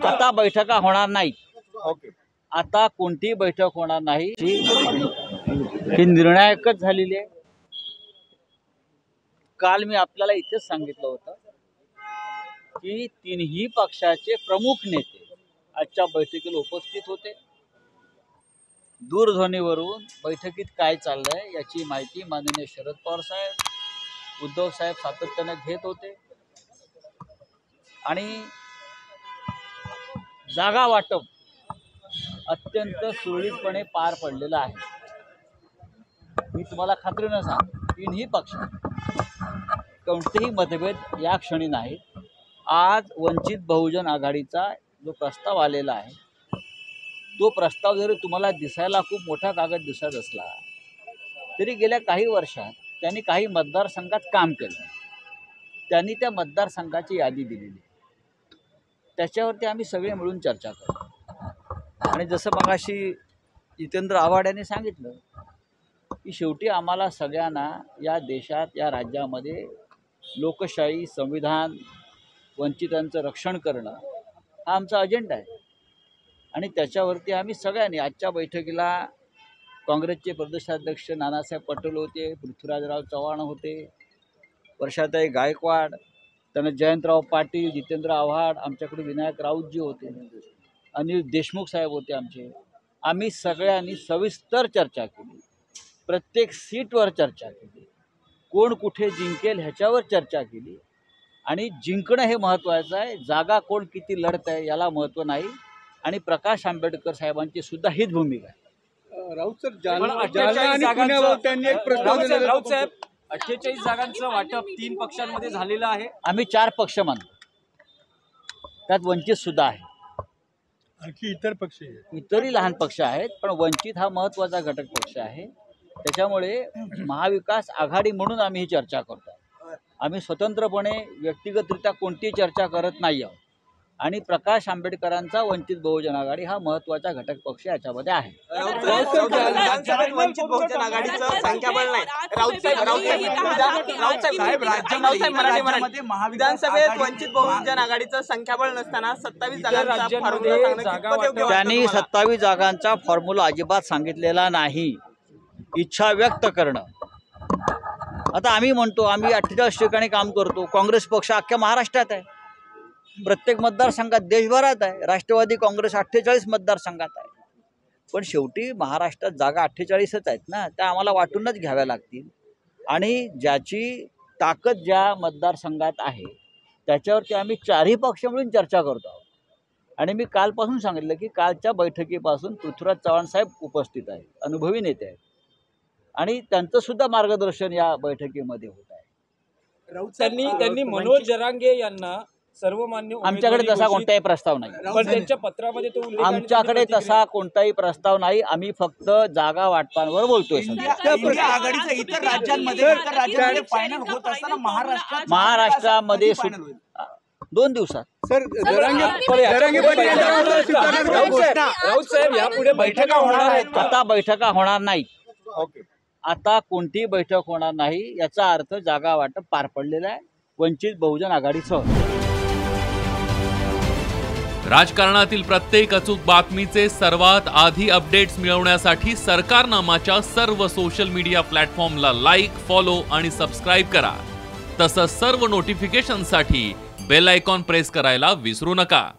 आता बैठका होणार नाही। ओके, आता कोणतीही बैठक होणार नाही, ही निर्णायकच झालेली आहे। काल मी आपल्याला इथेच सांगितलं होतं की तीनही पक्षाचे प्रमुख नेते आजच्या बैठकीला उपस्थित होते। दूरध्वनीवरून बैठकीत काय चाललंय याची माहिती माननीय शरद पवार साहेब, उद्धव साहेब सातत्याने घेत होते आणि जागा वाटप अत्यंत सुरळीतपणे पार पडलेलं आहे। मी तुम्हाला खात्रीनं सांगतो, तीनही पक्ष कोणतेही मतभेद या क्षणी नाहीत। आज वंचित बहुजन आघाडीचा जो प्रस्ताव आलेला आहे, तो प्रस्ताव जरी तुम्हाला दिसायला खूप मोठा कागद दिसत असला तरी गेल्या काही वर्षात त्यांनी काही मतदारसंघात काम केलं। त्यांनी त्या मतदारसंघाची यादी दिलेली, त्याच्यावरती आम्ही सगळे मिळून चर्चा करू। आणि जसं मगाशी जितेंद्र आव्हाड यांनी सांगितलं की शेवटी आम्हाला सगळ्यांना या देशात, या राज्यामध्ये लोकशाही, संविधान, वंचितांचं रक्षण करणं हा आमचा अजेंडा आहे। आणि त्याच्यावरती आम्ही सगळ्यांनी आजच्या बैठकीला काँग्रेसचे प्रदेशाध्यक्ष नानासाहेब पटेल होते, पृथ्वीराजराव चव्हाण होते, वर्षाताई गायकवाड, त्यांना जयंतराव पाटील, जितेंद्र आव्हाड, आमच्याकडे विनायक राऊतजी होते, अनिल देशमुख साहेब होते आमचे। आम्ही सगळ्यांनी सविस्तर चर्चा केली, प्रत्येक सीटवर चर्चा केली, कोण कुठे जिंकेल ह्याच्यावर चर्चा केली। आणि जिंकणं हे महत्त्वाचं आहे, जागा कोण किती लढत आहे याला महत्त्व नाही। आणि प्रकाश आंबेडकर साहेबांची सुद्धा हीच भूमिका आहे। राऊत सर, जालना आणि पुण्यावर त्यांनी एक प्रस्ताव दिला। राऊत साहेब, 48 जागांचं वाटप 3 पक्षांमध्ये झालेलं आहे। आम्ही 4 पक्ष मानतो, त्यात वंचित सुद्धा आहे, आणखी इतर पक्ष, इतरही लहान पक्ष आहेत, पण वंचित हा महत्त्वाचा घटक पक्ष आहे। त्याच्यामुळे महाविकास आघाडी म्हणून आम्ही ही चर्चा करतो। आम्ही स्वतंत्रपणे व्यक्तिगतरित्या कोणतीही चर्चा करत नाही आहोत। आणि प्रकाश आंबेडकरांचा वंचित बहुजन आघाडी हा महत्त्वाचा घटक पक्ष याच्यामध्ये आहे। वंचित बहुजन आघाडीचं संख्याबळ नाही। राज्यामध्ये विधानसभेत वंचित बहुजन आघाडीचं संख्याबळ नसताना 27 जागांचा त्यांनी 27 जागांचा फॉर्म्युला अजिबात सांगितलेला नाही, इच्छा व्यक्त करणं। आता आम्ही म्हणतो आम्ही 48 ठिकाणी काम करतो, काँग्रेस पक्ष अख्ख्या महाराष्ट्रात आहे, प्रत्येक मतदारसंघात देशभरात आहे, राष्ट्रवादी काँग्रेस 48 मतदारसंघात आहे। पण शेवटी महाराष्ट्रात जागा 48च आहेत ना, त्या आम्हाला वाटूनच घ्याव्या लागतील। आणि ज्याची ताकद ज्या मतदारसंघात आहे त्याच्यावरती आम्ही 4ही पक्ष मिळून चर्चा करतो आहोत। आणि मी कालपासून सांगितलं की कालच्या बैठकीपासून पृथ्वीराज चव्हाण साहेब उपस्थित आहेत, अनुभवी नेते आहेत, आणि त्यांचं सुद्धा मार्गदर्शन या बैठकीमध्ये होत आहे। राऊत त्यांनी मनोज जरांगे यांना सर्वमान्य, आमच्याकडे तसा कोणताही प्रस्ताव नाही, पण त्यांच्या पत्रामध्ये तो उल्लेख, आमच्याकडे तसा कोणताही प्रस्ताव नाही। आम्ही फक्त जागा वाटपांवर बोलतोय। आघाडीचं इतर राज्यांमध्ये फायनल होत असताना महाराष्ट्रामध्ये 2 दिवसात सर, राऊत साहेब, यापुढे बैठका होणार आहेत? आता बैठका होणार नाही। ओके, आता कोणतीही बैठक होणार नाही, याचा अर्थ जागा वाटप पार पडलेलं आहे वंचित बहुजन आघाडीसह। राजकारणातील प्रत्येक अचूक बातमीचे सर्वात आधी अपडेट्स मिळवण्यासाठी सरकारनामाच्या सर्व सोशल मीडिया प्लॅटफॉर्मला लाईक, फॉलो आणि सबस्क्राईब करा। तसंच सर्व नोटिफिकेशनसाठी बेल आयकॉन प्रेस करायला विसरू नका।